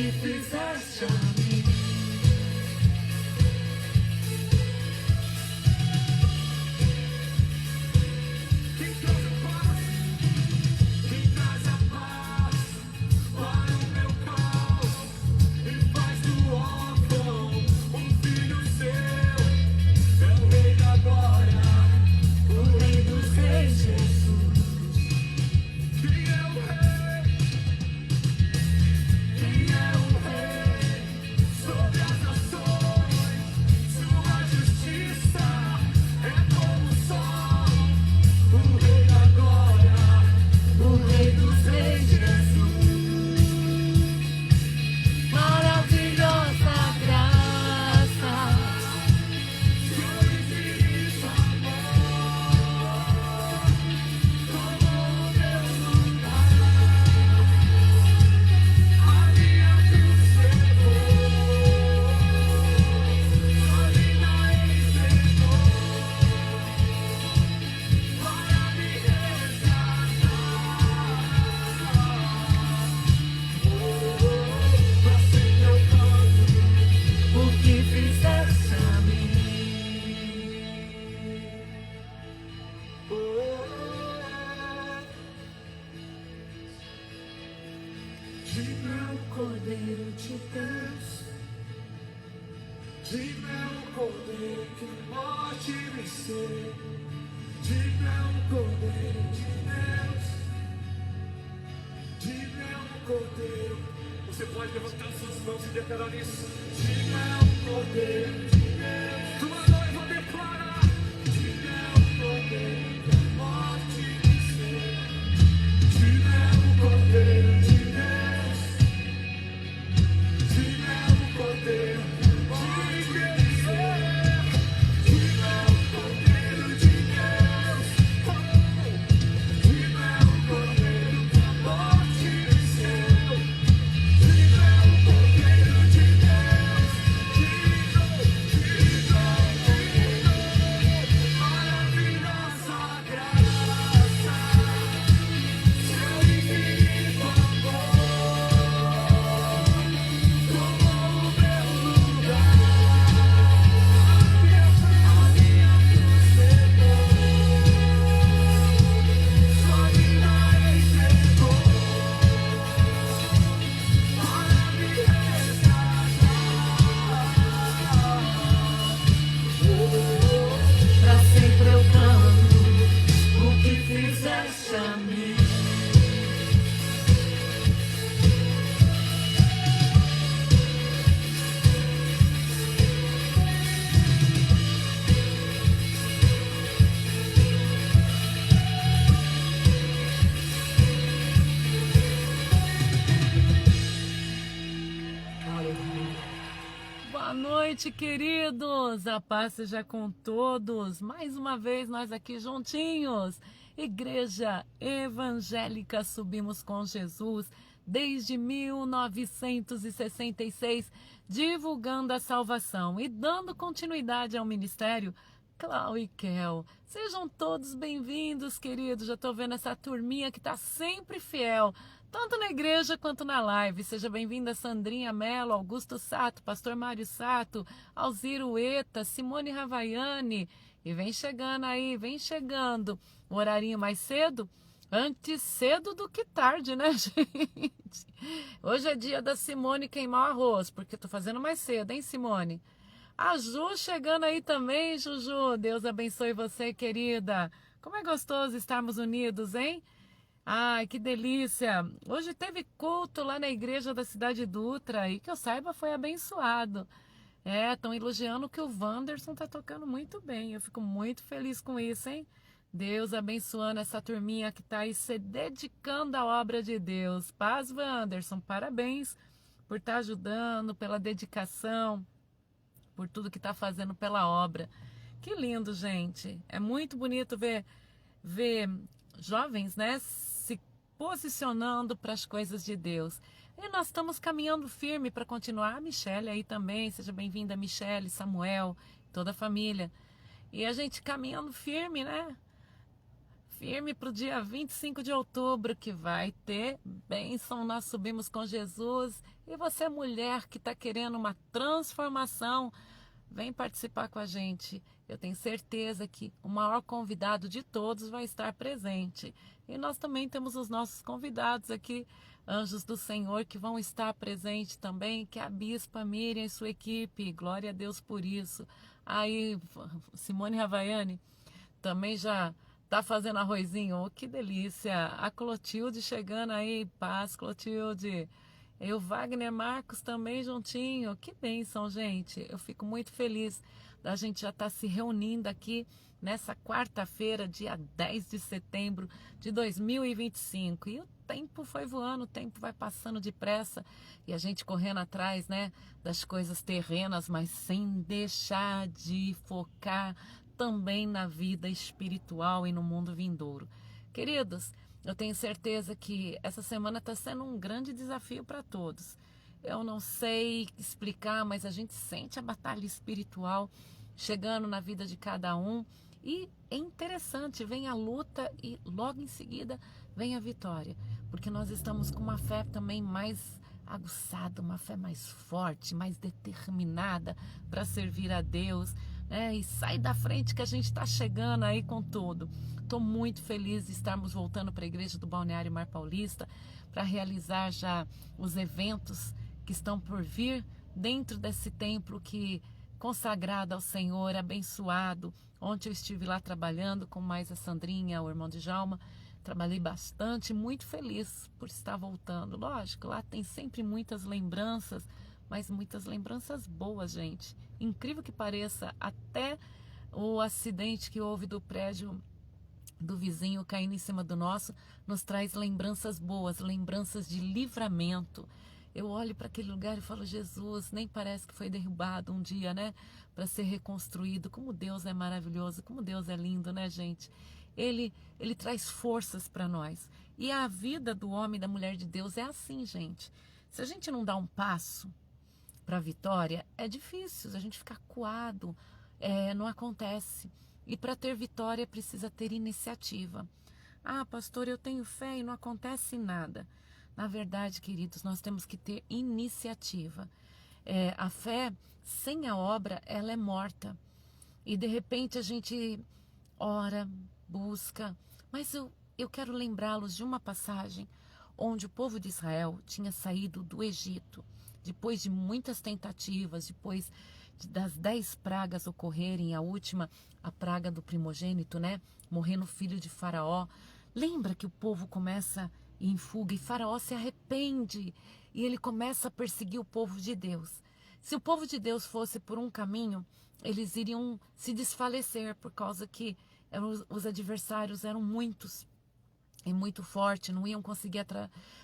que fizeste a mim. Quem traz a paz, quem traz a paz para o meu caos e faz do órfão um filho seu. É o Rei da Glória, o Rei dos Reis, Jesus. Quem é o Rei? Quem é o Rei sobre as nações? Sua justiça é como o sol. O Rei da Glória, o Rei dos Reis, Jesus. Maravilhosa graça, seu infinito amor, como Deus nos dá. A minha cruz levou, sua vida entregou, para me resgatar. Pra sempre eu canto o que fizeste a mim. Diga o Cordeiro de Deus, diga o Cordeiro que morte venceu, diga o Cordeiro de Deus, diga o Cordeiro. Você pode levantar suas mãos e declarar isso. Diga o Cordeiro de Deus, tua noiva declara. Diga o Cordeiro que a morte venceu, diga o Cordeiro de Deus, diga o Cordeiro que morte venceu, diga o Cordeiro de Deus, diga o Cordeiro que a morte venceu, diga o Cordeiro de Deus, diga, maravilhosa graça, seu infinito amor, como o meu lugar. A minha cruz levou, sua vida entregou, para me resgatar. Pra sempre eu canto o que fizeste a mim. Boa noite, queridos. A paz seja com todos. Mais uma vez nós aqui juntinhos. Igreja Evangélica Subimos com Jesus desde 1966, divulgando a salvação e dando continuidade ao ministério Clau e Kel. Sejam todos bem-vindos, queridos. Já estou vendo essa turminha que está sempre fiel, tanto na igreja quanto na live. Seja bem-vinda Sandrinha Mello, Augusto Sato, Pastor Mário Sato, Alziro Eta, Simone Ravaiani. E vem chegando aí, vem chegando. Um horarinho mais cedo? Antes cedo do que tarde, né, gente? Hoje é dia da Simone queimar o arroz, porque eu tô fazendo mais cedo, hein, Simone? A Ju chegando aí também, Juju. Deus abençoe você, querida. Como é gostoso estarmos unidos, hein? Ai, que delícia! Hoje teve culto lá na igreja da Cidade Dutra e que eu saiba foi abençoado. Estão elogiando que o Wanderson tá tocando muito bem. Eu fico muito feliz com isso, hein? Deus abençoando essa turminha que tá aí se dedicando à obra de Deus. Paz, Wanderson, parabéns por estar ajudando, pela dedicação, por tudo que tá fazendo pela obra. Que lindo, gente! É muito bonito ver jovens, né, se posicionando para as coisas de Deus. E nós estamos caminhando firme para continuar. A Michele aí também, seja bem-vinda, Michele, Samuel, toda a família. E a gente caminhando firme, né? Firme para o dia 25 de outubro, que vai ter bênção. Nós subimos com Jesus E você, mulher que está querendo uma transformação, vem participar com a gente. Eu tenho certeza que o maior convidado de todos vai estar presente. E nós também temos os nossos convidados aqui, anjos do Senhor, que vão estar presentes também, que é a Bispa Miriam e sua equipe. Glória a Deus por isso. Aí, Simone Ravaiani também já está fazendo arrozinho. Oh, que delícia! A Clotilde chegando aí. Paz, Clotilde. E o Wagner Marcos também juntinho. Que bênção, gente. Eu fico muito feliz da gente já estar se reunindo aqui nessa quarta-feira, dia 10 de setembro de 2025. E o tempo foi voando, o tempo vai passando depressa e a gente correndo atrás, né, das coisas terrenas, mas sem deixar de focar também na vida espiritual e no mundo vindouro. Queridos, eu tenho certeza que essa semana está sendo um grande desafio para todos. Eu não sei explicar, mas a gente sente a batalha espiritual chegando na vida de cada um. E é interessante, vem a luta e logo em seguida vem a vitória. Porque nós estamos com uma fé também mais aguçada, uma fé mais forte, mais determinada para servir a Deus. E sai da frente que a gente está chegando aí com tudo. Estou muito feliz de estarmos voltando para a Igreja do Balneário Mar Paulista para realizar já os eventos que estão por vir dentro desse templo que consagrado ao Senhor, abençoado. Ontem eu estive lá trabalhando com mais a Sandrinha, o irmão de Djalma. Trabalhei bastante, muito feliz por estar voltando. Lógico, lá tem sempre muitas lembranças, mas muitas lembranças boas, gente. Incrível que pareça, até o acidente que houve do prédio do vizinho caindo em cima do nosso nos traz lembranças boas, lembranças de livramento. Eu olho para aquele lugar e falo, Jesus, nem parece que foi derrubado um dia, né? Para ser reconstruído. Como Deus é maravilhoso, como Deus é lindo, né, gente? Ele traz forças para nós. E a vida do homem e da mulher de Deus é assim, gente. Se a gente não dá um passo para a vitória, é difícil. A gente fica acuado, não acontece. E para ter vitória precisa ter iniciativa. Ah, pastor, eu tenho fé e não acontece nada. Na verdade, queridos, nós temos que ter iniciativa. A fé, sem a obra, ela é morta. E de repente a gente ora, busca. Mas eu quero lembrá-los de uma passagem onde o povo de Israel tinha saído do Egito. Depois de muitas tentativas, depois das 10 pragas ocorrerem, a última, a praga do primogênito, né? Morrendo o filho de Faraó. Lembra que o povo começa em fuga e Faraó se arrepende e ele começa a perseguir o povo de Deus. Se o povo de Deus fosse por um caminho, eles iriam se desfalecer por causa que os adversários eram muitos e muito forte, não iam conseguir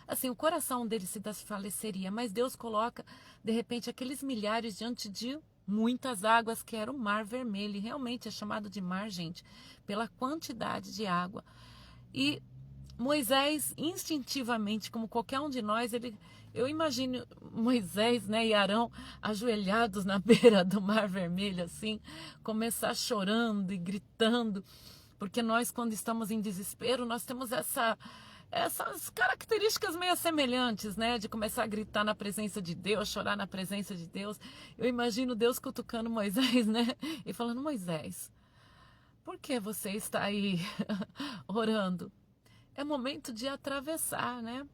assim, o coração deles se desfaleceria, mas Deus coloca de repente aqueles milhares diante de muitas águas, que era o Mar Vermelho, e realmente é chamado de mar, gente, pela quantidade de água. E Moisés, instintivamente, como qualquer um de nós, eu imagino Moisés, né, e Arão ajoelhados na beira do Mar Vermelho, assim, começar chorando e gritando, porque nós, quando estamos em desespero, nós temos essas características meio semelhantes, né, de começar a gritar na presença de Deus, chorar na presença de Deus. Eu imagino Deus cutucando Moisés, né, e falando, Moisés, por que você está aí orando? É momento de atravessar, né?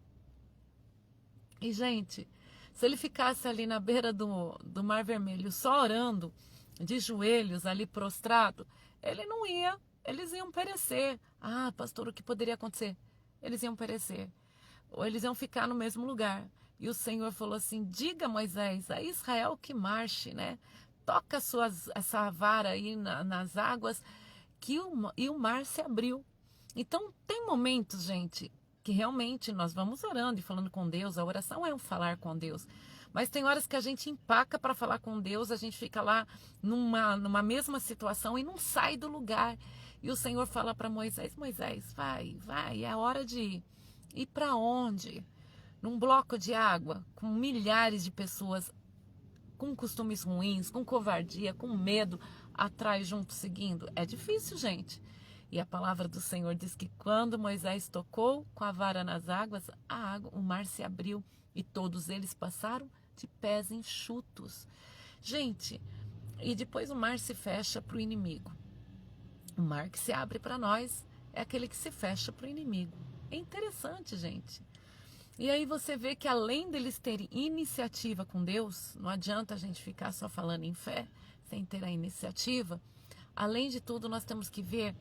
E, gente, se ele ficasse ali na beira do Mar Vermelho só orando, de joelhos ali prostrado, eles iam perecer. Ah, pastor, o que poderia acontecer? Eles iam perecer. Ou eles iam ficar no mesmo lugar. E o Senhor falou assim, diga, Moisés, a Israel que marche, né? Toca essa vara aí nas águas, e o mar se abriu. Então, tem momentos, gente, que realmente nós vamos orando e falando com Deus. A oração é um falar com Deus. Mas tem horas que a gente empaca para falar com Deus, a gente fica lá numa mesma situação e não sai do lugar. E o Senhor fala para Moisés, Moisés, vai, é hora de ir. Ir para onde? Num bloco de água, com milhares de pessoas com costumes ruins, com covardia, com medo, atrás, junto, seguindo. É difícil, gente. E a palavra do Senhor diz que quando Moisés tocou com a vara nas águas, o mar se abriu e todos eles passaram de pés enxutos. Gente, e depois o mar se fecha para o inimigo. O mar que se abre para nós é aquele que se fecha para o inimigo. É interessante, gente. E aí você vê que além deles terem iniciativa com Deus, não adianta a gente ficar só falando em fé, sem ter a iniciativa. Além de tudo, nós temos que ver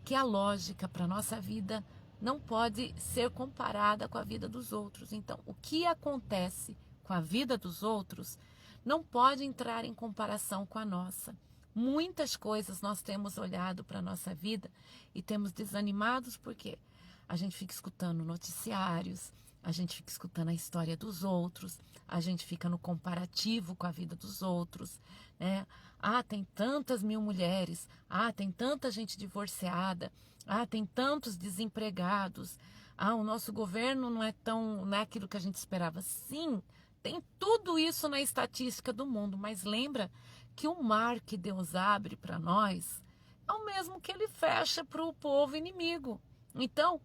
que a lógica para a nossa vida não pode ser comparada com a vida dos outros. Então, o que acontece com a vida dos outros não pode entrar em comparação com a nossa. Muitas coisas nós temos olhado para a nossa vida e temos desanimados porque a gente fica escutando noticiários, a gente fica escutando a história dos outros, a gente fica no comparativo com a vida dos outros, né? Ah, tem tantas mil mulheres, ah, tem tanta gente divorciada, ah, tem tantos desempregados, ah, o nosso governo não é aquilo que a gente esperava. Sim, tem tudo isso na estatística do mundo, mas lembra que o mar que Deus abre para nós é o mesmo que ele fecha para o povo inimigo. Então,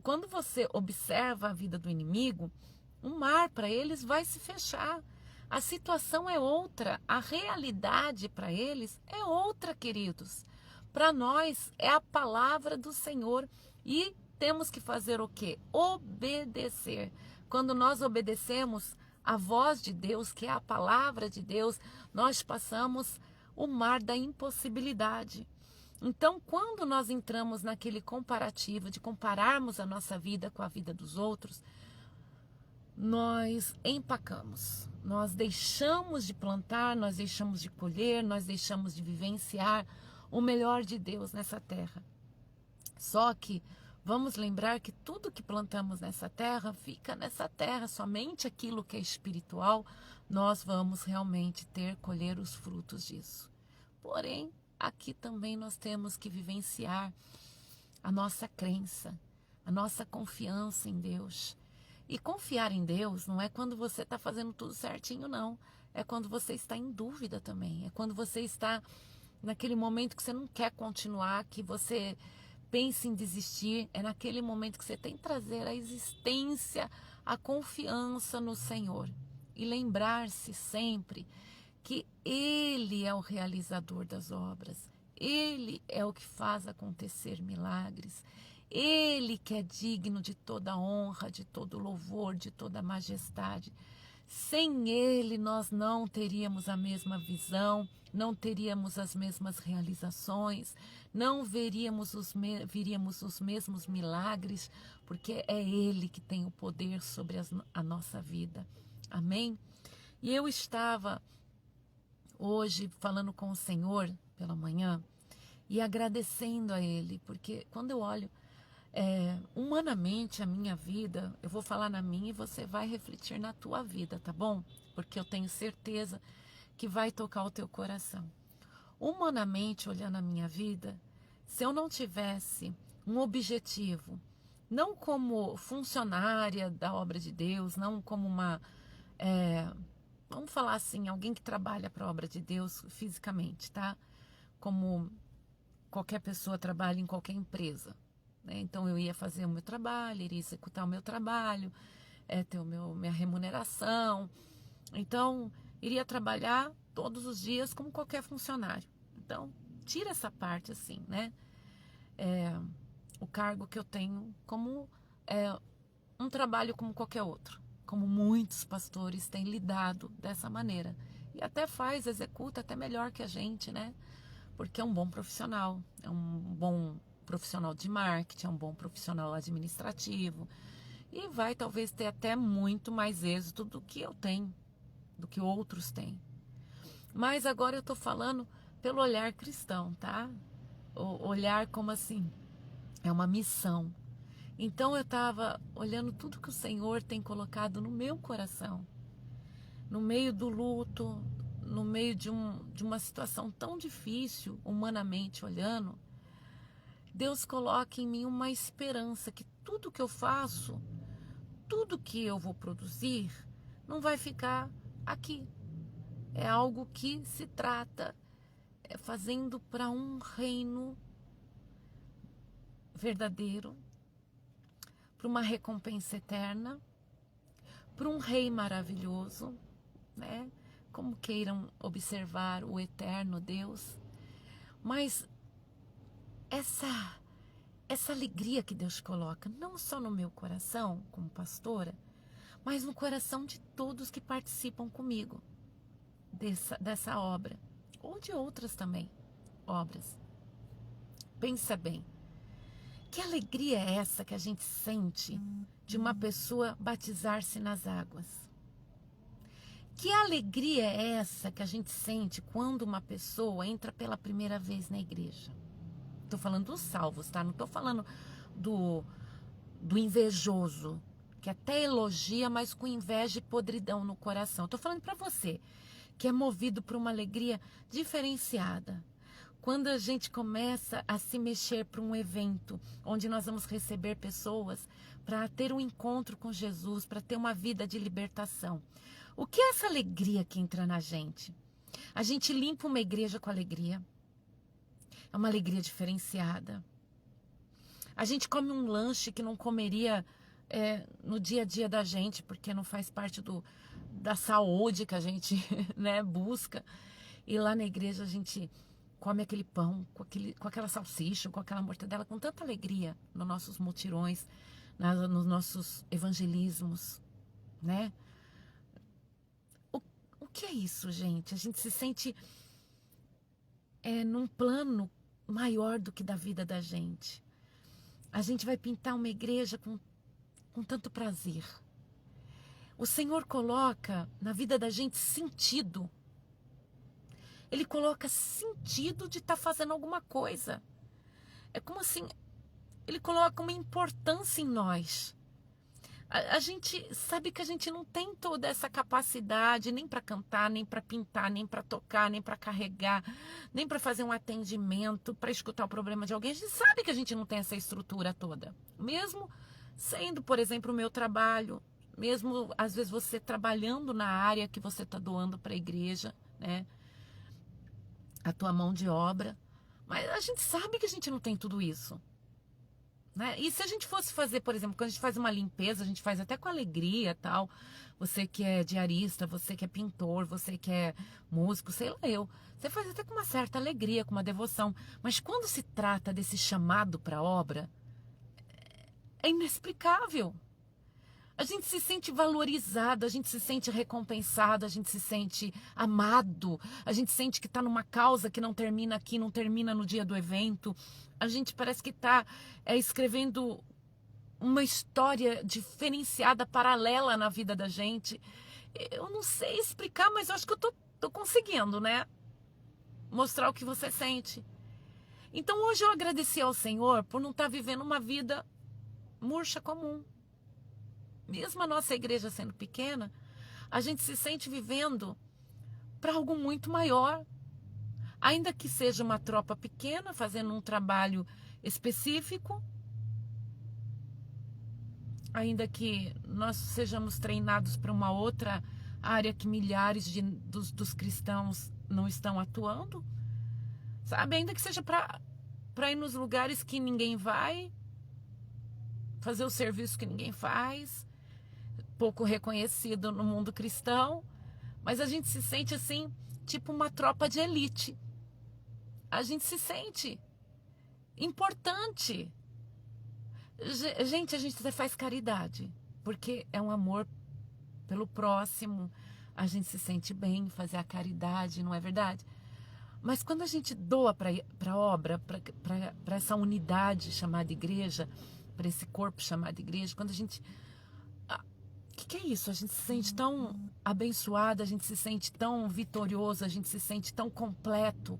quando você observa a vida do inimigo, o mar para eles vai se fechar. A situação é outra, a realidade para eles é outra, queridos. Para nós é a palavra do Senhor e temos que fazer o quê? Obedecer. Quando nós obedecemos a voz de Deus, que é a palavra de Deus, nós passamos o mar da impossibilidade. Então, quando nós entramos naquele comparativo de compararmos a nossa vida com a vida dos outros, nós empacamos, nós deixamos de plantar, nós deixamos de colher, nós deixamos de vivenciar o melhor de Deus nessa terra. Só que vamos lembrar que tudo que plantamos nessa terra fica nessa terra, somente aquilo que é espiritual, nós vamos realmente colher os frutos disso. Porém, aqui também nós temos que vivenciar a nossa crença, a nossa confiança em Deus. E confiar em Deus não é quando você está fazendo tudo certinho, não. É quando você está em dúvida também. É quando você está naquele momento que você não quer continuar, que você pensa em desistir. É naquele momento que você tem que trazer a existência, a confiança no Senhor. E lembrar-se sempre que Ele é o realizador das obras, Ele é o que faz acontecer milagres, Ele que é digno de toda honra, de todo louvor, de toda majestade. Sem Ele nós não teríamos a mesma visão, não teríamos as mesmas realizações, não veríamos os mesmos milagres, porque é Ele que tem o poder sobre a nossa vida. Amém? E eu estava hoje falando com o Senhor pela manhã e agradecendo a Ele, porque quando eu olho humanamente a minha vida, eu vou falar na minha e você vai refletir na tua vida, tá bom? Porque eu tenho certeza que vai tocar o teu coração. Humanamente, olhando a minha vida, se eu não tivesse um objetivo, não como funcionária da obra de Deus, não como vamos falar assim, alguém que trabalha para a obra de Deus fisicamente, tá? Como qualquer pessoa trabalha em qualquer empresa, né? Então eu ia fazer o meu trabalho, iria executar o meu trabalho, ter minha remuneração. Então, iria trabalhar todos os dias como qualquer funcionário. Então, tira essa parte assim, né? O cargo que eu tenho como um trabalho como qualquer outro. Como muitos pastores têm lidado dessa maneira. E até executa até melhor que a gente, né? Porque é um bom profissional, é um bom profissional de marketing, é um bom profissional administrativo. E vai talvez ter até muito mais êxito do que eu tenho, do que outros têm. Mas agora eu estou falando pelo olhar cristão, tá? O olhar como assim, é uma missão. Então eu estava olhando tudo que o Senhor tem colocado no meu coração, no meio do luto, no meio de uma situação tão difícil, humanamente olhando. Deus coloca em mim uma esperança que tudo que eu faço, tudo que eu vou produzir, não vai ficar aqui. É algo que se trata fazendo para um reino verdadeiro, para uma recompensa eterna, por um rei maravilhoso, né? Como queiram observar o eterno Deus. Mas essa alegria que Deus coloca, não só no meu coração, como pastora, mas no coração de todos que participam comigo dessa obra, ou de outras também obras. Pensa bem, que alegria é essa que a gente sente de uma pessoa batizar-se nas águas? Que alegria é essa que a gente sente quando uma pessoa entra pela primeira vez na igreja? Estou falando dos salvos, tá? Não estou falando do invejoso, que até elogia, mas com inveja e podridão no coração. Estou falando para você, que é movido por uma alegria diferenciada. Quando a gente começa a se mexer para um evento onde nós vamos receber pessoas para ter um encontro com Jesus, para ter uma vida de libertação. O que é essa alegria que entra na gente? A gente limpa uma igreja com alegria. É uma alegria diferenciada. A gente come um lanche que não comeria no dia a dia da gente, porque não faz parte da saúde que a gente né, busca. E lá na igreja a gente come aquele pão com aquela salsicha, com aquela mortadela, com tanta alegria nos nossos mutirões, nos nossos evangelismos, né? O que é isso, gente? A gente se sente num plano maior do que da vida da gente. A gente vai pintar uma igreja com tanto prazer. O Senhor coloca na vida da gente sentido. Ele coloca sentido de estar fazendo alguma coisa. É como assim, ele coloca uma importância em nós. A gente sabe que a gente não tem toda essa capacidade nem para cantar, nem para pintar, nem para tocar, nem para carregar, nem para fazer um atendimento, para escutar o problema de alguém. A gente sabe que a gente não tem essa estrutura toda. Mesmo sendo, por exemplo, o meu trabalho, mesmo às vezes você trabalhando na área que você está doando para a igreja, né? A tua mão de obra. Mas a gente sabe que a gente não tem tudo isso. Né? E se a gente fosse fazer, por exemplo, quando a gente faz uma limpeza, a gente faz até com alegria tal. Você que é diarista, você que é pintor, você que é músico, sei lá eu. Você faz até com uma certa alegria, com uma devoção. Mas quando se trata desse chamado para a obra, é inexplicável. A gente se sente valorizado, a gente se sente recompensado, a gente se sente amado, a gente sente que está numa causa que não termina aqui, não termina no dia do evento. A gente parece que está escrevendo uma história diferenciada, paralela na vida da gente. Eu não sei explicar, mas eu acho que eu tô conseguindo, né? Mostrar o que você sente. Então hoje eu agradeci ao Senhor por não estar vivendo uma vida murcha comum. Mesmo a nossa igreja sendo pequena, a gente se sente vivendo para algo muito maior. Ainda que seja uma tropa pequena, fazendo um trabalho específico, ainda que nós sejamos treinados para uma outra área que milhares dos cristãos não estão atuando, sabe? Ainda que seja para ir nos lugares que ninguém vai, fazer o serviço que ninguém faz, pouco reconhecido no mundo cristão, mas a gente se sente assim, tipo uma tropa de elite. A gente se sente importante. Gente, a gente até faz caridade, porque é um amor pelo próximo. A gente se sente bem fazer a caridade, não é verdade? Mas quando a gente doa para a obra, para essa unidade chamada igreja, para esse corpo chamado igreja, quando a gente... O que é isso? A gente se sente tão abençoado, a gente se sente tão vitorioso, a gente se sente tão completo.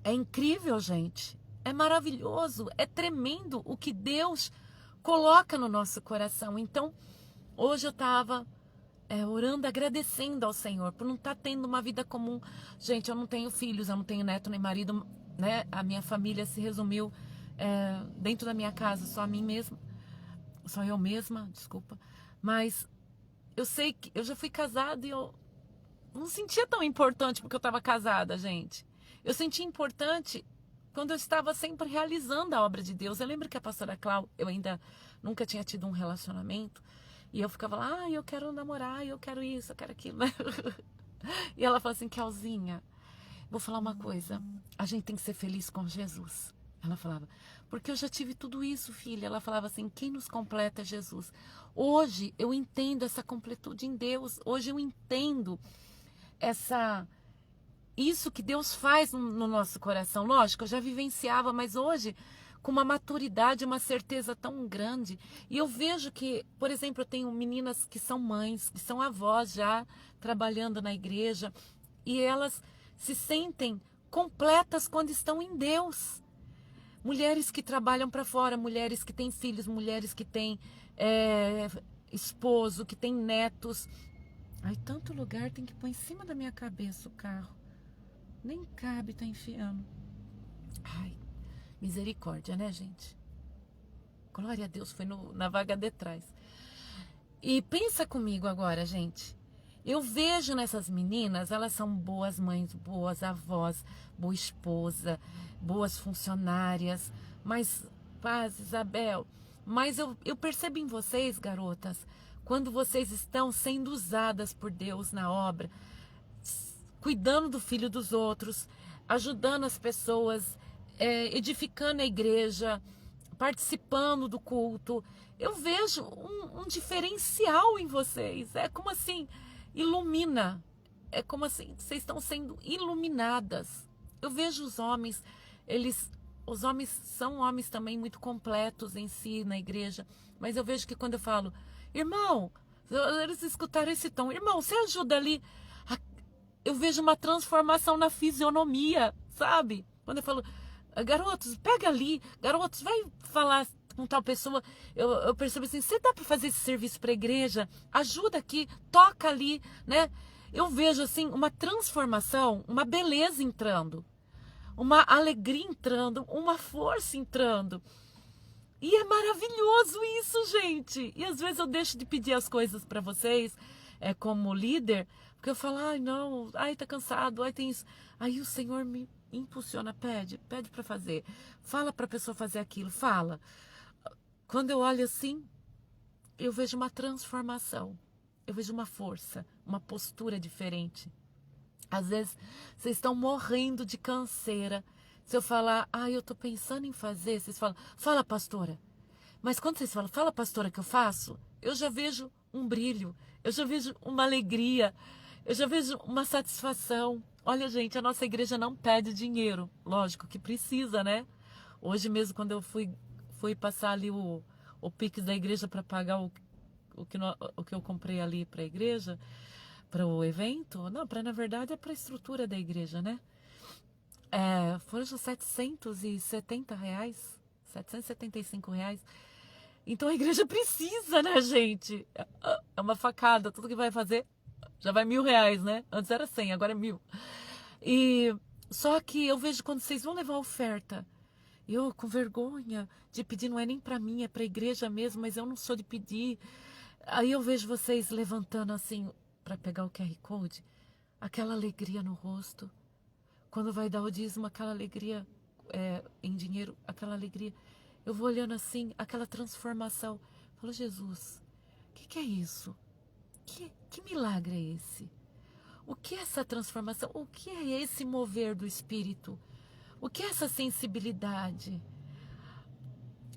É incrível, gente. É maravilhoso, é tremendo o que Deus coloca no nosso coração. Então, hoje eu estava orando, agradecendo ao Senhor por não estar tendo uma vida comum. Gente, eu não tenho filhos, eu não tenho neto nem marido, né? A minha família se resumiu dentro da minha casa, só a mim mesma. Só eu mesma, desculpa. Mas eu sei que eu já fui casada e eu não sentia tão importante porque eu estava casada, gente. Eu sentia importante quando eu estava sempre realizando a obra de Deus. Eu lembro que a pastora Clau, eu ainda nunca tinha tido um relacionamento, E eu ficava lá, eu quero namorar, eu quero isso, eu quero aquilo. E ela falou assim, Kelzinha, vou falar uma coisa, a gente tem que ser feliz com Jesus. Ela falava, porque eu já tive tudo isso, filha. Ela falava assim, quem nos completa é Jesus. Hoje eu entendo essa completude em Deus. Hoje eu entendo isso que Deus faz no nosso coração. Lógico, eu já vivenciava, mas hoje com uma maturidade, uma certeza tão grande. E eu vejo que, por exemplo, eu tenho meninas que são mães, que são avós já trabalhando na igreja, e elas se sentem completas quando estão em Deus. Mulheres que trabalham para fora, mulheres que têm filhos, mulheres que têm esposo, que têm netos. Ai, tanto lugar tem que pôr em cima da minha cabeça o carro. Nem cabe, tá enfiando. Ai, misericórdia, né, gente? Glória a Deus, foi na vaga de trás. E pensa comigo agora, gente. Eu vejo nessas meninas, elas são boas mães, boas avós, boa esposa, boas funcionárias. Mas, paz, Isabel, mas eu percebo em vocês, garotas, quando vocês estão sendo usadas por Deus na obra, cuidando do filho dos outros, ajudando as pessoas, edificando a igreja, participando do culto. Eu vejo um diferencial em vocês. É como assim, ilumina. É como assim, vocês estão sendo iluminadas. Eu vejo os homens, os homens são homens também muito completos em si na igreja, mas eu vejo que quando eu falo, irmão, eles escutaram esse tom, irmão, você ajuda ali. Eu vejo uma transformação na fisionomia, sabe? Quando eu falo, garotos, pega ali, garotos, vai falar com tal pessoa. Eu percebo assim, você dá para fazer esse serviço para a igreja? Ajuda aqui, toca ali, né? Eu vejo assim uma transformação, uma beleza entrando, uma alegria entrando, uma força entrando. E é maravilhoso isso, gente. E às vezes eu deixo de pedir as coisas para vocês, como líder, porque eu falo, ai não, ai tá cansado, ai tem isso. Aí o Senhor me impulsiona, pede para fazer. Fala para a pessoa fazer aquilo, fala. Quando eu olho assim, eu vejo uma transformação. Eu vejo uma força, uma postura diferente. Às vezes, vocês estão morrendo de canseira. Se eu falar, eu tô pensando em fazer, vocês falam, fala, pastora. Mas quando vocês falam, fala, pastora, que eu faço, eu já vejo um brilho, eu já vejo uma alegria, eu já vejo uma satisfação. Olha, gente, a nossa igreja não pede dinheiro. Lógico que precisa, né? Hoje mesmo, quando eu fui passar ali o Pix da igreja para pagar o que eu comprei ali para a igreja, para o evento, não, na verdade é para a estrutura da igreja, né? Foram R$770, R$775. Então a igreja precisa, né, gente? É uma facada, tudo que vai fazer já vai R$1.000, né? Antes era 100, agora é 1.000. E só que eu vejo quando vocês vão levar a oferta, eu com vergonha de pedir, não é nem para mim, é para a igreja mesmo, mas eu não sou de pedir. Aí eu vejo vocês levantando assim para pegar o QR Code, aquela alegria no rosto. Quando vai dar o dízimo, aquela alegria em dinheiro, aquela alegria. Eu vou olhando assim, aquela transformação. Falo, Jesus, o que é isso? Que milagre é esse? O que é essa transformação? O que é esse mover do Espírito? O que é essa sensibilidade?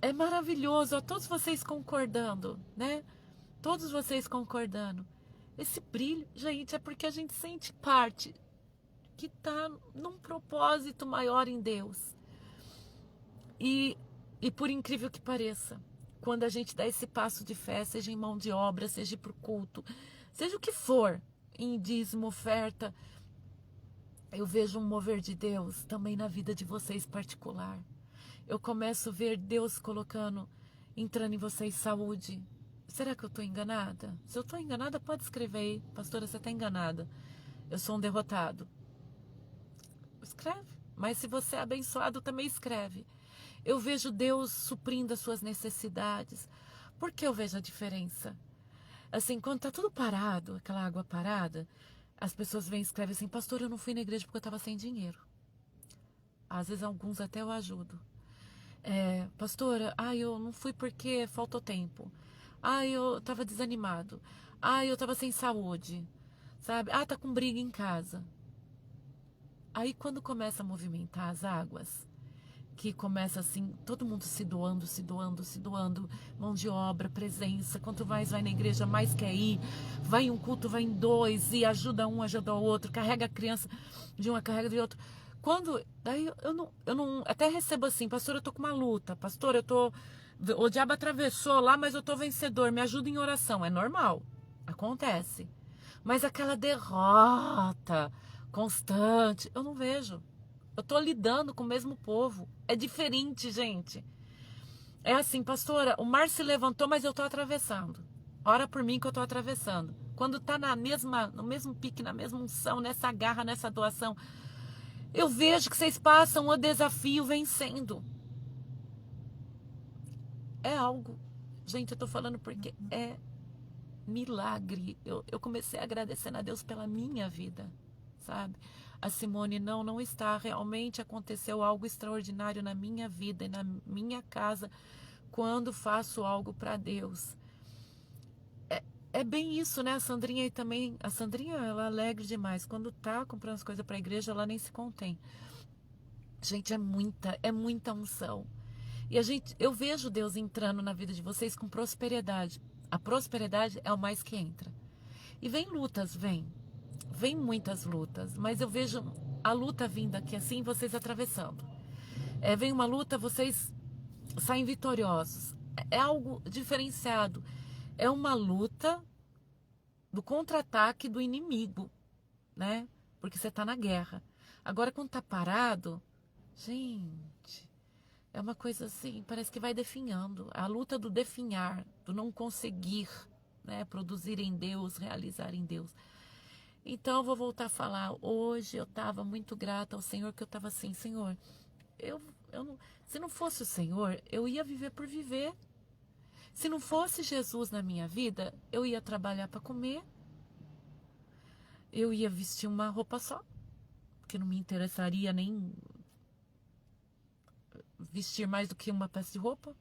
É maravilhoso, ó, todos vocês concordando, né? Todos vocês concordando. Esse brilho, gente, é porque a gente sente parte que está num propósito maior em Deus. E por incrível que pareça, quando a gente dá esse passo de fé, seja em mão de obra, seja para o culto, seja o que for, em dízimo, oferta, eu vejo um mover de Deus também na vida de vocês particular. Eu começo a ver Deus entrando em vocês saúde. Será que eu estou enganada? Se eu estou enganada, pode escrever aí. Pastora, você está enganada. Eu sou um derrotado. Escreve. Mas se você é abençoado, também escreve. Eu vejo Deus suprindo as suas necessidades. Por que eu vejo a diferença? Assim, quando está tudo parado, aquela água parada, as pessoas vêm e escrevem assim, pastor, eu não fui na igreja porque eu estava sem dinheiro. Às vezes alguns até eu ajudo. Pastora, eu não fui porque faltou tempo. Ai, eu tava desanimado. Ai, eu tava sem saúde, sabe? Ah, tá com briga em casa. Aí quando começa a movimentar as águas, que começa assim, todo mundo se doando, se doando, se doando, mão de obra, presença, quanto mais vai na igreja, mais quer ir, vai em um culto, vai em dois, e ajuda um, ajuda o outro, carrega a criança de uma, carrega de outro. Quando, daí eu não, até recebo assim, pastor, eu tô com uma luta, pastor, o diabo atravessou lá, mas eu tô vencedor, me ajuda em oração, é normal, acontece. Mas aquela derrota constante, eu não vejo. Eu tô lidando com o mesmo povo. É diferente, gente. É assim, pastora, o mar se levantou, mas eu tô atravessando. Ora por mim que eu tô atravessando. Quando tá no mesmo pique, na mesma unção, nessa garra, nessa doação, eu vejo que vocês passam o desafio vencendo. É algo. Gente, eu tô falando porque é milagre. Eu comecei agradecendo a Deus pela minha vida, sabe? A Simone, não está. Realmente aconteceu algo extraordinário na minha vida e na minha casa quando faço algo para Deus. É bem isso, né? A Sandrinha aí também. A Sandrinha, ela é alegre demais. Quando tá comprando as coisas para a igreja, ela nem se contém. Gente, é muita unção. E eu vejo Deus entrando na vida de vocês com prosperidade. A prosperidade é o mais que entra. E vem lutas, vem muitas lutas, mas eu vejo a luta vindo aqui assim, vocês atravessando. Vem uma luta, vocês saem vitoriosos. É algo diferenciado. É uma luta do contra-ataque do inimigo, né? Porque você está na guerra. Agora, quando está parado, gente, é uma coisa assim, parece que vai definhando. A luta do definhar, do não conseguir, né? Produzir em Deus, realizar em Deus. Então, eu vou voltar a falar. Hoje eu estava muito grata ao Senhor, que eu estava assim, Senhor, se não fosse o Senhor, eu ia viver por viver. Se não fosse Jesus na minha vida, eu ia trabalhar para comer, eu ia vestir uma roupa só, porque não me interessaria nem vestir mais do que uma peça de roupa.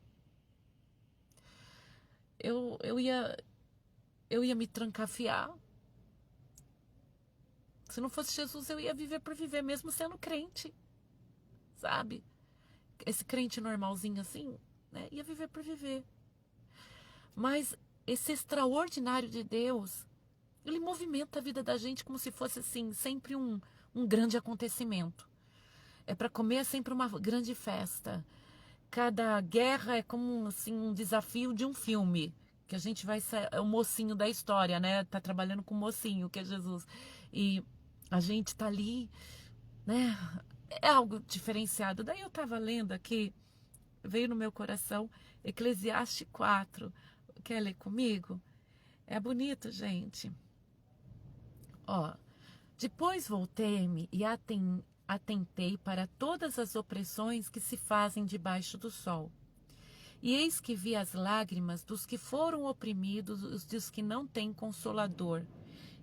Eu ia me trancafiar. Se não fosse Jesus, eu ia viver por viver, mesmo sendo crente, sabe? Esse crente normalzinho assim, né? Ia viver por viver. Mas esse extraordinário de Deus, ele movimenta a vida da gente como se fosse assim, sempre um grande acontecimento. É para comer é sempre uma grande festa. Cada guerra é como assim, um desafio de um filme. Que a gente vai ser é o mocinho da história, né? Tá trabalhando com o mocinho, que é Jesus. E a gente tá ali, né? É algo diferenciado. Daí eu tava lendo aqui, veio no meu coração, Eclesiastes 4. Quer ler comigo? É bonito, gente. Ó, depois voltei-me e atentei para todas as opressões que se fazem debaixo do sol. E eis que vi as lágrimas dos que foram oprimidos, os dos que não têm consolador.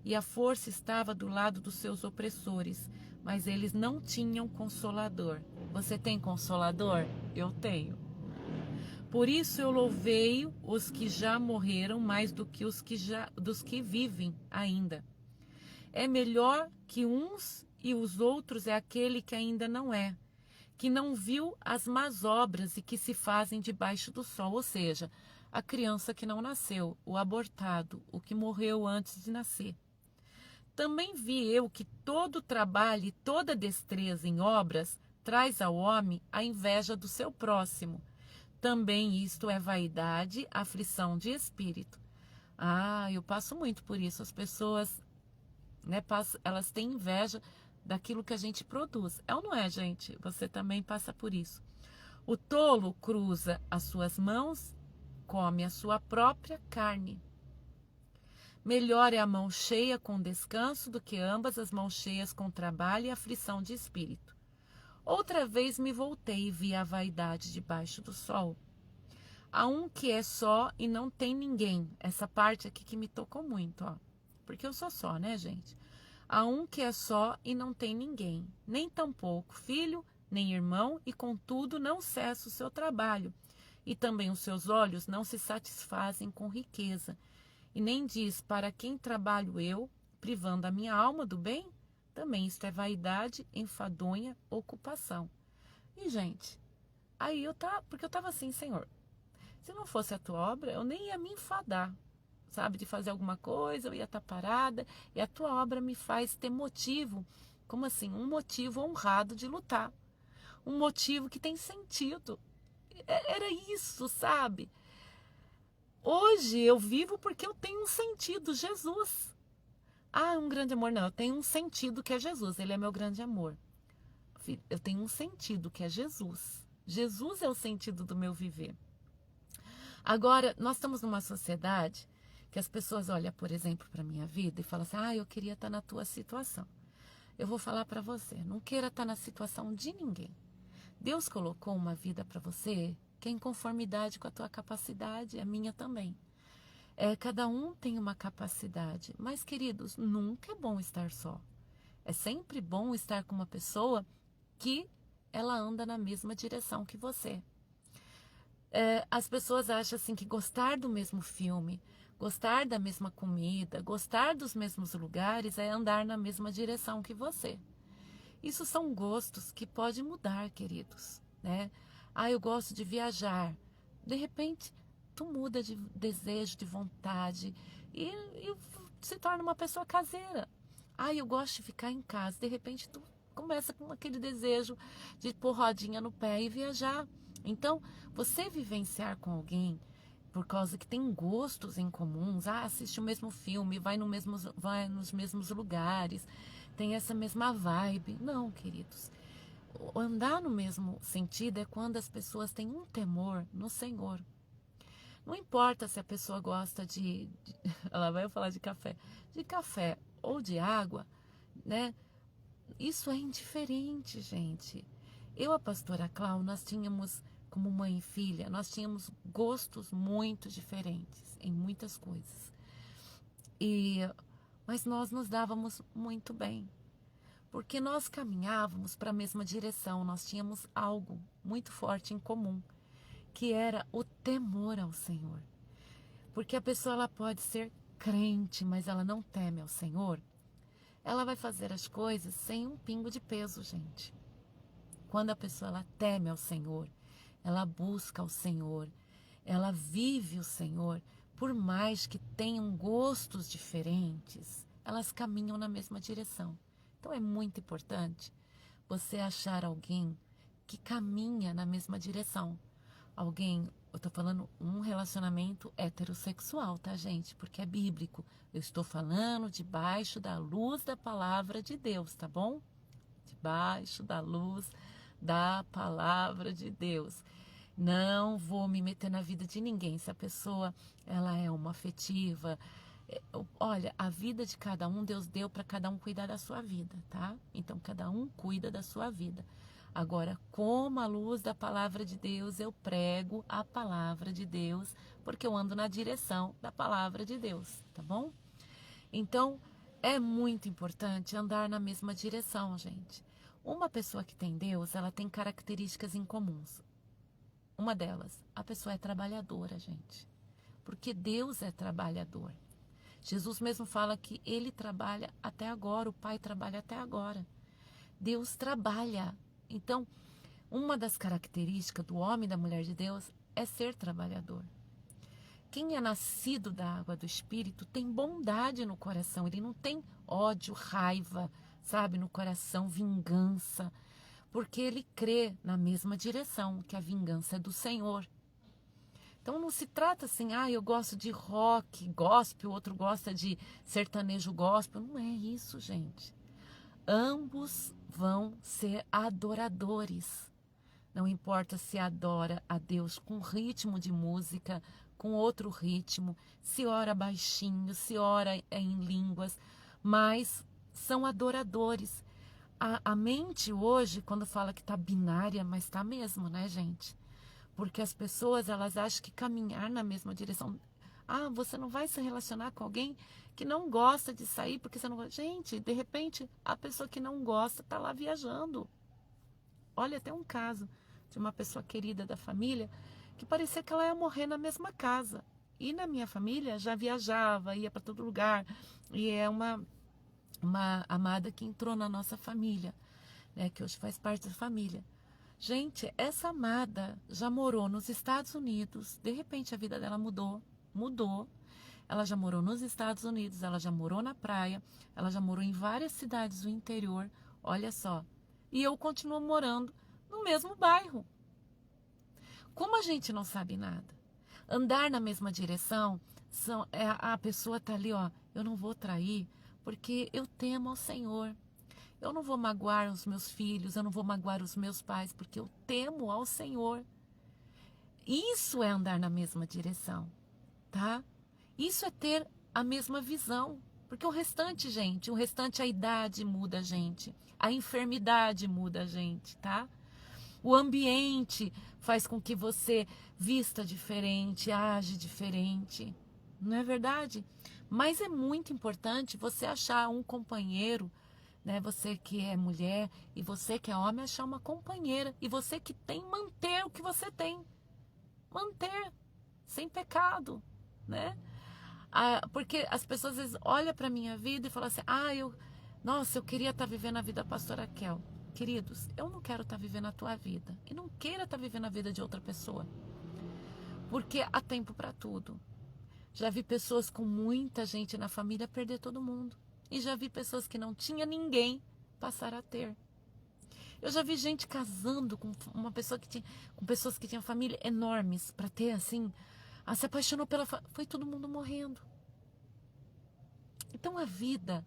E a força estava do lado dos seus opressores, mas eles não tinham consolador. Você tem consolador? Eu tenho. Por isso eu louvei os que já morreram mais do que dos que vivem ainda. É melhor que uns e os outros é aquele que ainda não é, que não viu as más obras e que se fazem debaixo do sol, ou seja, a criança que não nasceu, o abortado, o que morreu antes de nascer. Também vi eu que todo trabalho e toda destreza em obras traz ao homem a inveja do seu próximo. Também isto é vaidade, aflição de espírito. Ah, eu passo muito por isso. As pessoas, né, elas têm inveja daquilo que a gente produz. É ou não é, gente? Você também passa por isso. O tolo cruza as suas mãos, come a sua própria carne. Melhor é a mão cheia com descanso do que ambas as mãos cheias com trabalho e aflição de espírito. Outra vez me voltei e vi a vaidade debaixo do sol. Há um que é só e não tem ninguém. Essa parte aqui que me tocou muito, ó. Porque eu sou só, né, gente? Há um que é só e não tem ninguém, nem tampouco filho, nem irmão, e contudo não cessa o seu trabalho. E também os seus olhos não se satisfazem com riqueza. E nem diz, para quem trabalho eu, privando a minha alma do bem? Também isto é vaidade, enfadonha, ocupação. E, gente, porque eu estava assim, Senhor, se não fosse a tua obra, eu nem ia me enfadar, sabe, de fazer alguma coisa, eu ia estar parada, e a tua obra me faz ter motivo, como assim, um motivo honrado de lutar, um motivo que tem sentido. Era isso, sabe? Hoje eu vivo porque eu tenho um sentido, Jesus. Um grande amor, não, eu tenho um sentido que é Jesus, ele é meu grande amor. Eu tenho um sentido que é Jesus. Jesus é o sentido do meu viver. Agora, nós estamos numa sociedade que as pessoas olham, por exemplo, para a minha vida e falam assim, eu queria estar na tua situação. Eu vou falar para você, não queira estar na situação de ninguém. Deus colocou uma vida para você que é em conformidade com a tua capacidade, a minha também. Cada um tem uma capacidade, mas, queridos, nunca é bom estar só. É sempre bom estar com uma pessoa que ela anda na mesma direção que você. As pessoas acham assim que gostar do mesmo filme, gostar da mesma comida, gostar dos mesmos lugares é andar na mesma direção que você. Isso são gostos que podem mudar, queridos, né? Eu gosto de viajar. De repente, tu muda de desejo, de vontade e se torna uma pessoa caseira. Eu gosto de ficar em casa. De repente, tu começa com aquele desejo de pôr rodinha no pé e viajar. Então, você vivenciar com alguém por causa que tem gostos em comuns, assiste o mesmo filme, vai nos mesmos lugares, tem essa mesma vibe. Não, queridos. Andar no mesmo sentido é quando as pessoas têm um temor no Senhor. Não importa se a pessoa gosta ela vai falar de café ou de água, né? Isso é indiferente, gente. Eu, a pastora Clau, nós tínhamos, como mãe e filha, nós tínhamos gostos muito diferentes em muitas coisas. Mas nós nos dávamos muito bem, porque nós caminhávamos para a mesma direção, nós tínhamos algo muito forte em comum, que era o temor ao Senhor. Porque a pessoa ela pode ser crente, mas ela não teme ao Senhor, ela vai fazer as coisas sem um pingo de peso, gente. Quando a pessoa ela teme ao Senhor, ela busca o Senhor, ela vive o Senhor, por mais que tenham gostos diferentes, elas caminham na mesma direção. Então é muito importante você achar alguém que caminha na mesma direção. Alguém, eu estou falando um relacionamento heterossexual, tá, gente? Porque é bíblico. Eu estou falando debaixo da luz da palavra de Deus, tá bom? Debaixo da luz da palavra de Deus. Não vou me meter na vida de ninguém. Se a pessoa ela é uma afetiva, olha, a vida de cada um, Deus deu para cada um cuidar da sua vida, tá? Então, cada um cuida da sua vida. Agora, como a luz da palavra de Deus, eu prego a palavra de Deus, porque eu ando na direção da palavra de Deus, tá bom? Então, é muito importante andar na mesma direção, gente. Uma pessoa que tem Deus, ela tem características incomuns. Uma delas, a pessoa é trabalhadora, gente. Porque Deus é trabalhador. Jesus mesmo fala que ele trabalha até agora, o Pai trabalha até agora. Deus trabalha. Então, uma das características do homem e da mulher de Deus é ser trabalhador. Quem é nascido da água do Espírito tem bondade no coração, ele não tem ódio, raiva, sabe, no coração, vingança, porque ele crê na mesma direção, que a vingança é do Senhor. Então não se trata assim, eu gosto de rock, gospel, o outro gosta de sertanejo gospel. Não é isso, gente. Ambos vão ser adoradores. Não importa se adora a Deus com ritmo de música, com outro ritmo, se ora baixinho, se ora em línguas, mas são adoradores. A mente hoje, quando fala que está binária, mas está mesmo, né, gente? Porque as pessoas, elas acham que caminhar na mesma direção... você não vai se relacionar com alguém que não gosta de sair, porque você não gosta... Gente, de repente, a pessoa que não gosta está lá viajando. Olha, até um caso de uma pessoa querida da família que parecia que ela ia morrer na mesma casa. E na minha família já viajava, ia para todo lugar. E é uma amada que entrou na nossa família, né, que hoje faz parte da família. Gente, essa amada já morou nos Estados Unidos. De repente a vida dela mudou. Ela já morou nos Estados Unidos, ela já morou na praia, ela já morou em várias cidades do interior. Olha só. E eu continuo morando no mesmo bairro. Como a gente não sabe nada, andar na mesma direção, a pessoa tá ali, ó, eu não vou trair, porque eu temo ao Senhor. Eu não vou magoar os meus filhos, eu não vou magoar os meus pais, porque eu temo ao Senhor. Isso é andar na mesma direção, tá? Isso é ter a mesma visão. Porque o restante, gente, a idade muda a gente, a enfermidade muda a gente, tá? O ambiente faz com que você vista diferente, age diferente. Não é verdade? Mas é muito importante você achar um companheiro, né? Você que é mulher e você que é homem, achar uma companheira. E você que tem, manter o que você tem. Manter, sem pecado, né? Porque as pessoas às vezes olham para a minha vida e falam assim, nossa, eu queria estar vivendo a vida da pastora Raquel. Queridos, eu não quero estar vivendo a tua vida. E não queira estar vivendo a vida de outra pessoa. Porque há tempo para tudo. Já vi pessoas com muita gente na família perder todo mundo. E já vi pessoas que não tinha ninguém passar a ter. Eu já vi gente casando com uma pessoa que tinha, com pessoas que tinham família enormes para ter assim, se apaixonou pela foi todo mundo morrendo. Então a vida,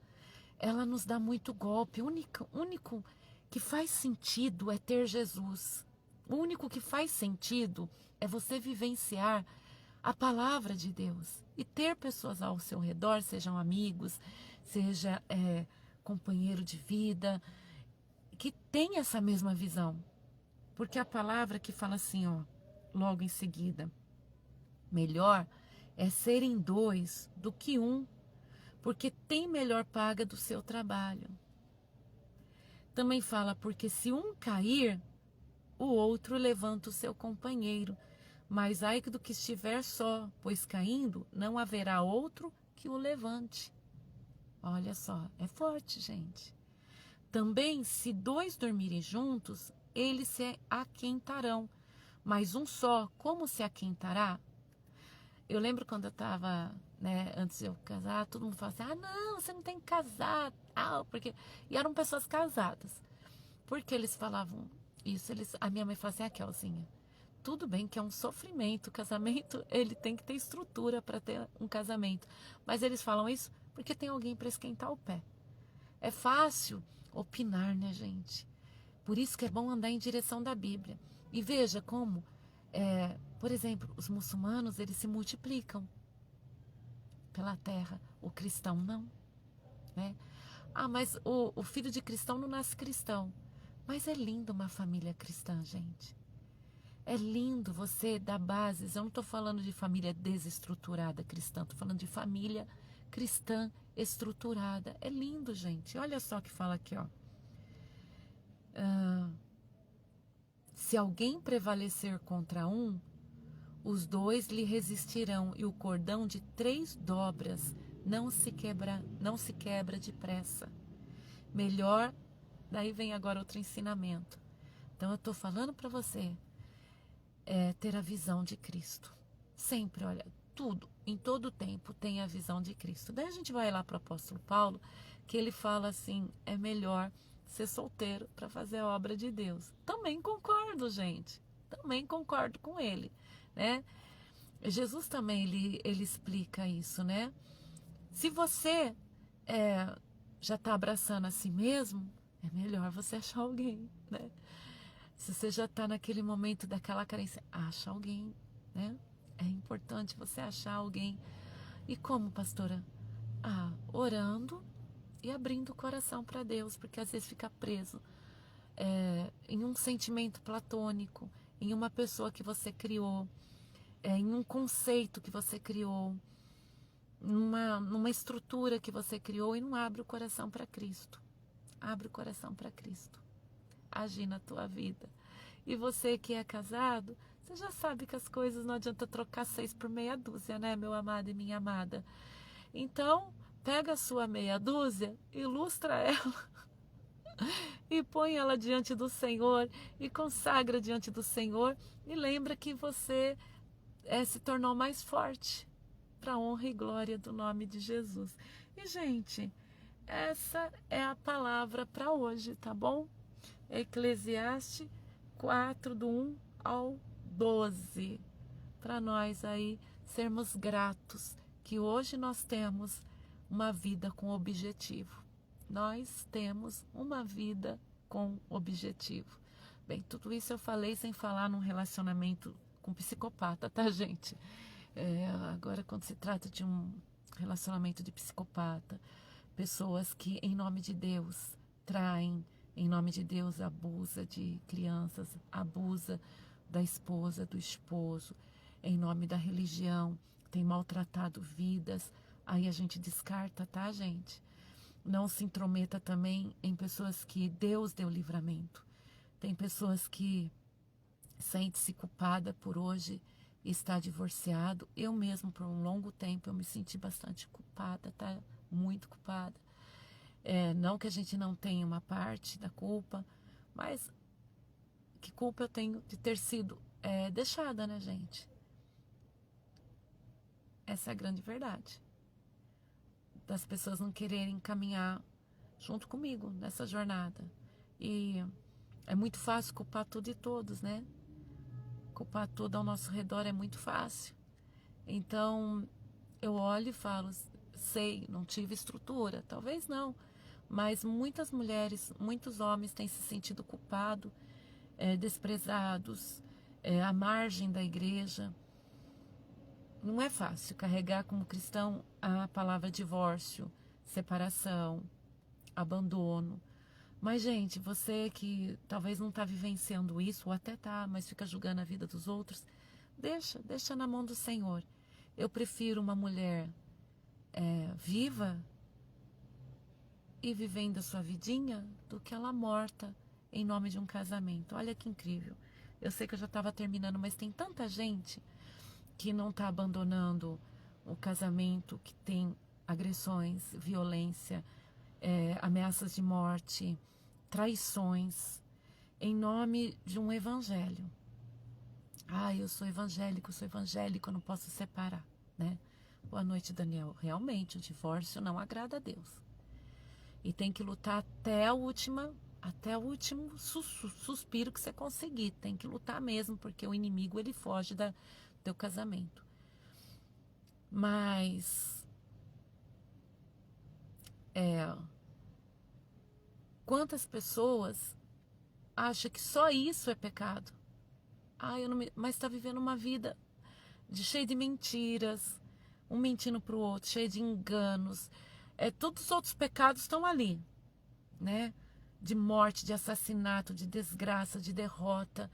ela nos dá muito golpe. O único que faz sentido é ter Jesus. O único que faz sentido é você vivenciar a palavra de Deus e ter pessoas ao seu redor, sejam amigos, seja companheiro de vida, que tem essa mesma visão. Porque a palavra que fala assim, ó, logo em seguida, melhor é serem dois do que um, porque tem melhor paga do seu trabalho. Também fala, porque se um cair, o outro levanta o seu companheiro. Mas ai do que estiver só, pois caindo, não haverá outro que o levante. Olha só, é forte, gente. Também, se dois dormirem juntos, eles se aquentarão. Mas um só, como se aquentará? Eu lembro quando eu estava, né, antes de eu casar, todo mundo falava assim, não, você não tem que casar, porque... E eram pessoas casadas. Porque eles falavam isso, a minha mãe falava assim, Raquelzinha, tudo bem que é um sofrimento, o casamento, ele tem que ter estrutura para ter um casamento. Mas eles falam isso porque tem alguém para esquentar o pé. É fácil opinar, né, gente? Por isso que é bom andar em direção da Bíblia. E veja como, por exemplo, os muçulmanos, eles se multiplicam pela terra. O cristão não, né? Mas o filho de cristão não nasce cristão. Mas é lindo uma família cristã, gente. É lindo você dar bases. Eu não estou falando de família desestruturada cristã, estou falando de família cristã estruturada. É lindo, gente. Olha só o que fala aqui, ó. Se alguém prevalecer contra um, os dois lhe resistirão, e o cordão de 3 dobras não se quebra depressa. Melhor, daí vem agora outro ensinamento. Então eu estou falando para você, ter a visão de Cristo. Sempre, olha, tudo, em todo tempo tem a visão de Cristo. Daí a gente vai lá para o apóstolo Paulo, que ele fala assim, é melhor ser solteiro para fazer a obra de Deus. Também concordo, gente. Também concordo com ele, né? Jesus também, ele explica isso, né? Se você já está abraçando a si mesmo, é melhor você achar alguém, né? Se você já está naquele momento daquela carência, acha alguém, né? É importante você achar alguém. E como, pastora? Orando e abrindo o coração para Deus, porque às vezes fica preso em um sentimento platônico, em uma pessoa que você criou, em um conceito que você criou, numa estrutura que você criou e não abre o coração para Cristo. Abre o coração para Cristo. Agir na tua vida. E você que é casado, Você já sabe que as coisas não adianta trocar 6 por meia dúzia, né, meu amado e minha amada? Então, pega a sua meia dúzia, ilustra ela e põe ela diante do Senhor e consagra diante do Senhor e lembra que você se tornou mais forte para a honra e glória do nome de Jesus. E, gente, essa é a palavra para hoje, tá bom? Eclesiastes 4, do 1 ao 12. Para nós aí sermos gratos que hoje nós temos uma vida com objetivo. Nós temos uma vida com objetivo. Bem, tudo isso eu falei sem falar num relacionamento com psicopata, tá, gente? Agora, quando se trata de um relacionamento de psicopata, pessoas que, em nome de Deus, traem, em nome de Deus, abusa de crianças, abusa da esposa, do esposo, em nome da religião, tem maltratado vidas, aí a gente descarta, tá, gente? Não se intrometa também em pessoas que Deus deu livramento. Tem pessoas que sente-se culpada por hoje estar divorciado. Eu mesmo, por um longo tempo, eu me senti bastante culpada, tá? Muito culpada. Não que a gente não tenha uma parte da culpa, mas que culpa eu tenho de ter sido deixada, né, gente? Essa é a grande verdade. Das pessoas não quererem caminhar junto comigo nessa jornada. E é muito fácil culpar tudo e todos, né? Culpar tudo ao nosso redor é muito fácil. Então, eu olho e falo, sei, não tive estrutura, talvez não, mas muitas mulheres, muitos homens têm se sentido culpados, desprezados, à margem da igreja. Não é fácil carregar como cristão a palavra divórcio, separação, abandono. Mas, gente, você que talvez não está vivenciando isso, ou até tá, mas fica julgando a vida dos outros, deixa na mão do Senhor. Eu prefiro uma mulher viva e vivendo a sua vidinha do que ela morta em nome de um casamento. Olha que incrível. Eu sei que eu já estava terminando, mas tem tanta gente que não está abandonando o casamento, que tem agressões, violência, ameaças de morte, traições, em nome de um evangelho. Eu sou evangélico, eu não posso separar, né? Boa noite, Daniel. Realmente, o divórcio não agrada a Deus. E tem que lutar até o último suspiro que você conseguir. Tem que lutar mesmo, porque o inimigo, ele foge do teu casamento. Mas quantas pessoas acham que só isso é pecado? Mas está vivendo uma vida cheia de mentiras, um mentindo para o outro, cheia de enganos. Todos os outros pecados estão ali, né? De morte, de assassinato, de desgraça, de derrota.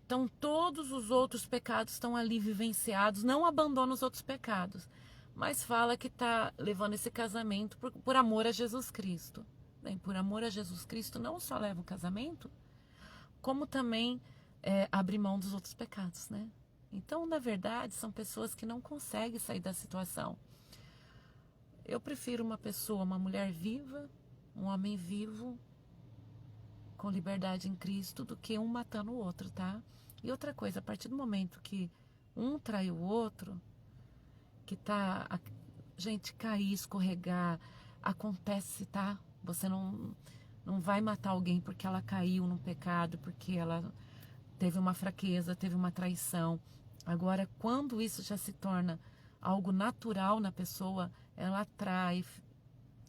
Então, todos os outros pecados estão ali vivenciados. Não abandona os outros pecados, mas fala que está levando esse casamento por amor a Jesus Cristo. Bem, por amor a Jesus Cristo, não só leva o casamento, como também abre mão dos outros pecados, né? Então, na verdade, são pessoas que não conseguem sair da situação. Eu prefiro uma mulher viva, um homem vivo, com liberdade em Cristo, do que um matando o outro, tá? E outra coisa, a partir do momento que um trai o outro, que gente, cair, escorregar, acontece, tá? Você não vai matar alguém porque ela caiu num pecado, porque ela teve uma fraqueza, teve uma traição. Agora, quando isso já se torna algo natural na pessoa, ela trai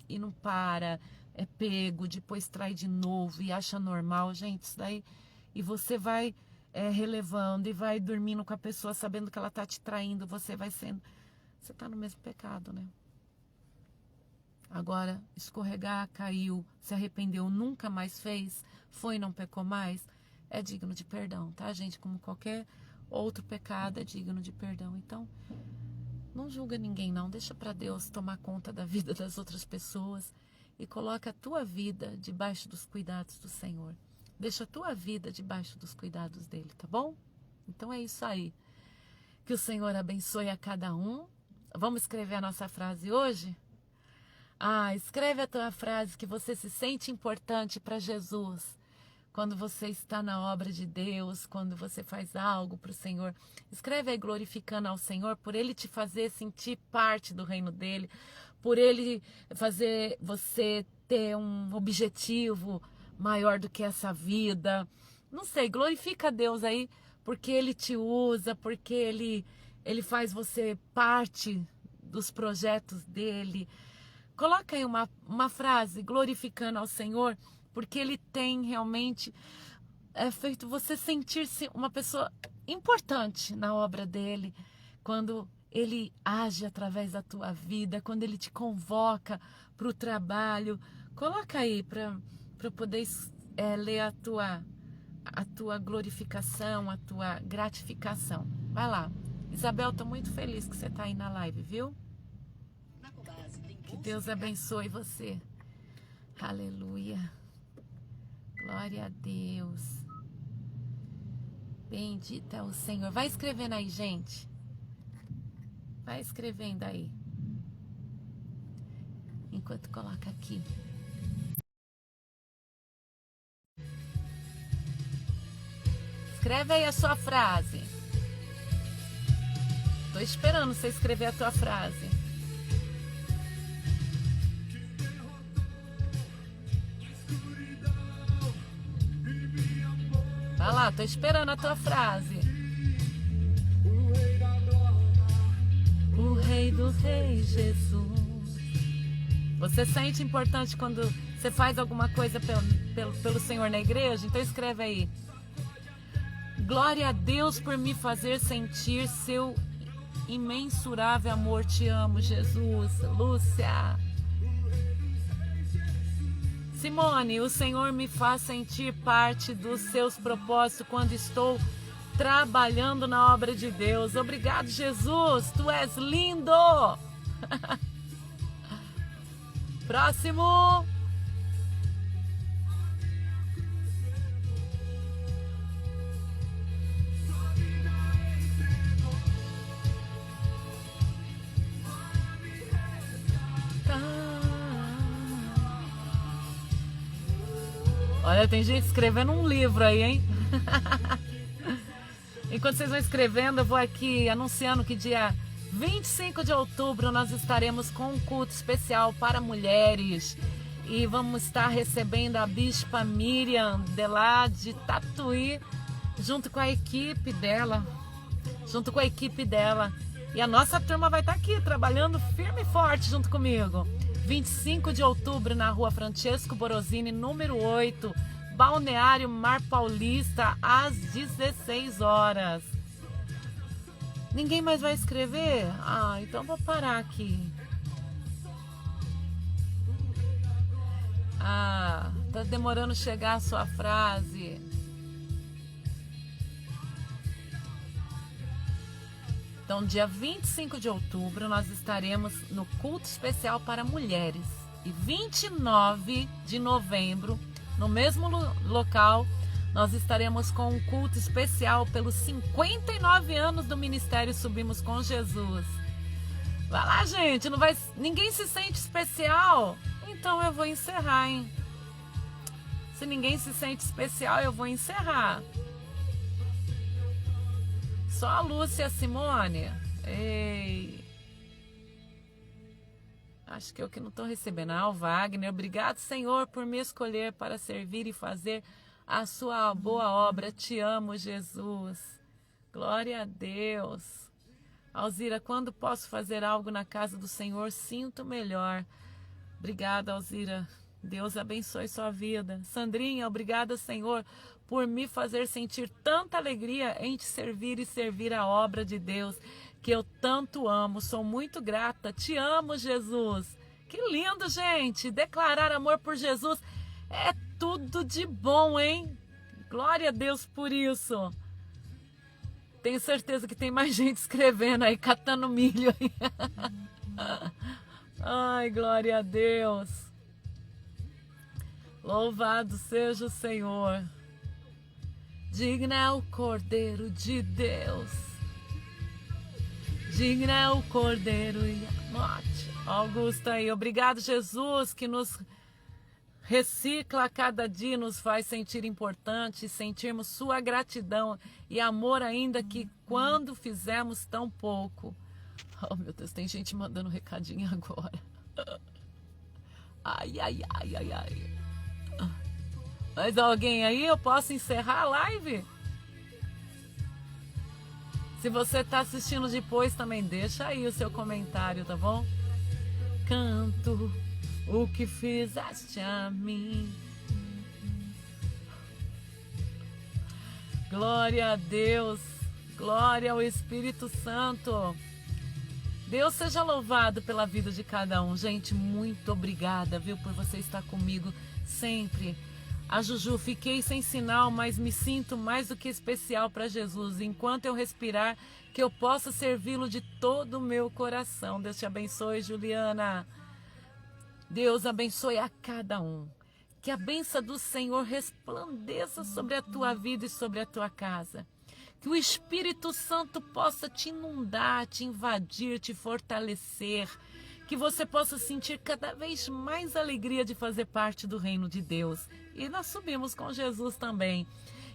e não para, é pego, depois trai de novo e acha normal, gente, isso daí. E você vai relevando e vai dormindo com a pessoa sabendo que ela está te traindo, você está no mesmo pecado, né? Agora, escorregar, caiu, se arrependeu, nunca mais fez, foi e não pecou mais, é digno de perdão, tá, gente? Como qualquer outro pecado é digno de perdão. Então, não julga ninguém, não. Deixa para Deus tomar conta da vida das outras pessoas e coloca a tua vida debaixo dos cuidados do Senhor. Deixa a tua vida debaixo dos cuidados dele, tá bom? Então é isso aí. Que o Senhor abençoe a cada um. Vamos escrever a nossa frase hoje? Escreve a tua frase que você se sente importante para Jesus. Quando você está na obra de Deus, quando você faz algo para o Senhor, escreve aí glorificando ao Senhor por Ele te fazer sentir parte do reino dEle, por Ele fazer você ter um objetivo maior do que essa vida. Não sei, glorifica a Deus aí, porque Ele te usa, porque Ele faz você parte dos projetos dEle. Coloca aí uma frase glorificando ao Senhor, porque Ele tem realmente feito você sentir-se uma pessoa importante na obra dEle, quando Ele age através da tua vida, quando Ele te convoca para o trabalho. Coloca aí para poder ler a tua glorificação, a tua gratificação. Vai lá. Isabel, estou muito feliz que você está aí na live, viu? Que Deus abençoe você. Aleluia. Glória a Deus. Bendito é o Senhor. Vai escrevendo aí, gente. Vai escrevendo aí. Enquanto coloca aqui. Escreve aí a sua frase. Tô esperando você escrever a tua frase. Vai lá, tô esperando a tua frase. O Rei do Rei, Jesus. Você sente importante quando você faz alguma coisa pelo Senhor na igreja? Então escreve aí. Glória a Deus por me fazer sentir seu imensurável amor. Te amo, Jesus. Lúcia. Simone, o Senhor me faz sentir parte dos seus propósitos quando estou trabalhando na obra de Deus. Obrigado, Jesus. Tu és lindo. Próximo. Olha, tem gente escrevendo um livro aí, hein? Enquanto vocês vão escrevendo, eu vou aqui anunciando que dia 25 de outubro nós estaremos com um culto especial para mulheres. E vamos estar recebendo a Bispa Miriam de lá de Tatuí, junto com a equipe dela. E a nossa turma vai estar aqui, trabalhando firme e forte junto comigo. 25 de outubro, na rua Francesco Borosini, número 8, Balneário Mar Paulista, às 16 horas. Ninguém mais vai escrever? Então vou parar aqui. Tá demorando chegar a sua frase. Então, dia 25 de outubro, nós estaremos no culto especial para mulheres. E 29 de novembro, no mesmo local, nós estaremos com um culto especial pelos 59 anos do Ministério Subimos com Jesus. Vai lá, gente, ninguém se sente especial? Então eu vou encerrar, hein? Se ninguém se sente especial, eu vou encerrar. Só a Lúcia e a Simone. Ei. Acho que eu que não estou recebendo. O Wagner. Obrigado, Senhor, por me escolher para servir e fazer a sua boa obra. Te amo, Jesus. Glória a Deus. Alzira, quando posso fazer algo na casa do Senhor, sinto melhor. Obrigada, Alzira. Deus abençoe sua vida. Sandrinha, obrigada, Senhor, por me fazer sentir tanta alegria em te servir e servir a obra de Deus, que eu tanto amo. Sou muito grata. Te amo, Jesus. Que lindo, gente. Declarar amor por Jesus é tudo de bom, hein? Glória a Deus por isso. Tenho certeza que tem mais gente escrevendo aí, catando milho aí. Ai, glória a Deus. Louvado seja o Senhor. Digno é o Cordeiro de Deus. Digno é o Cordeiro e a morte. Augusto aí, obrigado, Jesus, que nos recicla a cada dia, nos faz sentir importante, sentirmos sua gratidão e amor ainda que quando fizemos tão pouco. Oh, meu Deus, tem gente mandando um recadinho agora. Ai, ai, ai, ai, ai. Mas alguém aí, eu posso encerrar a live? Se você está assistindo depois também, deixa aí o seu comentário, tá bom? Canto o que fizeste a mim. Glória a Deus, glória ao Espírito Santo. Deus seja louvado pela vida de cada um. Gente, muito obrigada, viu, por você estar comigo sempre. A Juju, fiquei sem sinal, mas me sinto mais do que especial para Jesus. Enquanto eu respirar, que eu possa servi-lo de todo o meu coração. Deus te abençoe, Juliana. Deus abençoe a cada um. Que a bênção do Senhor resplandeça sobre a tua vida e sobre a tua casa. Que o Espírito Santo possa te inundar, te invadir, te fortalecer. Que você possa sentir cada vez mais alegria de fazer parte do reino de Deus. E nós subimos com Jesus também.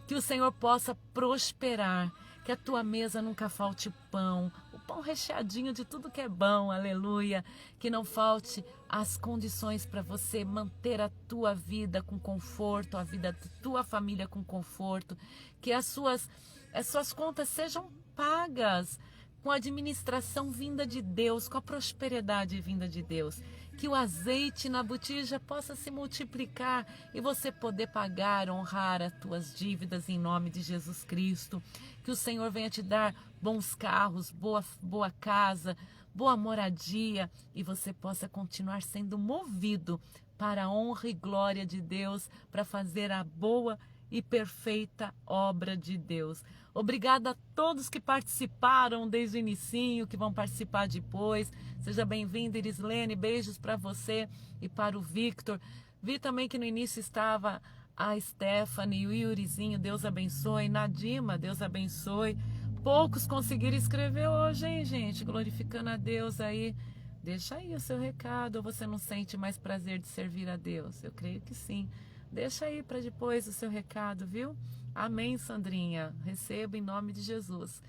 Que o Senhor possa prosperar. Que a tua mesa nunca falte pão. O pão recheadinho de tudo que é bom, aleluia. Que não falte as condições para você manter a tua vida com conforto, a vida da tua família com conforto. Que as suas contas sejam pagas com a administração vinda de Deus, com a prosperidade vinda de Deus. Que o azeite na botija possa se multiplicar e você poder pagar, honrar as tuas dívidas em nome de Jesus Cristo. Que o Senhor venha te dar bons carros, boa casa, boa moradia e você possa continuar sendo movido para a honra e glória de Deus, para fazer a boa e perfeita obra de Deus. Obrigada a todos que participaram desde o inicinho, que vão participar depois. Seja bem-vinda, Irislene. Beijos para você e para o Victor. Vi também que no início estava a Stephanie, o Yurizinho, Deus abençoe. Nadima, Deus abençoe. Poucos conseguiram escrever hoje, hein, gente? Glorificando a Deus aí. Deixa aí o seu recado, ou você não sente mais prazer de servir a Deus? Eu creio que sim. Deixa aí para depois o seu recado, viu? Amém, Sandrinha. Receba em nome de Jesus.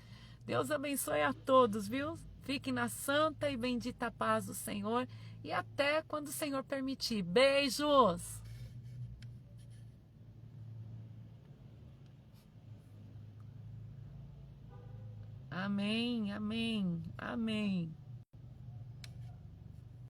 Deus abençoe a todos, viu? Fiquem na santa e bendita paz do Senhor e até quando o Senhor permitir. Beijos! Amém, amém, amém.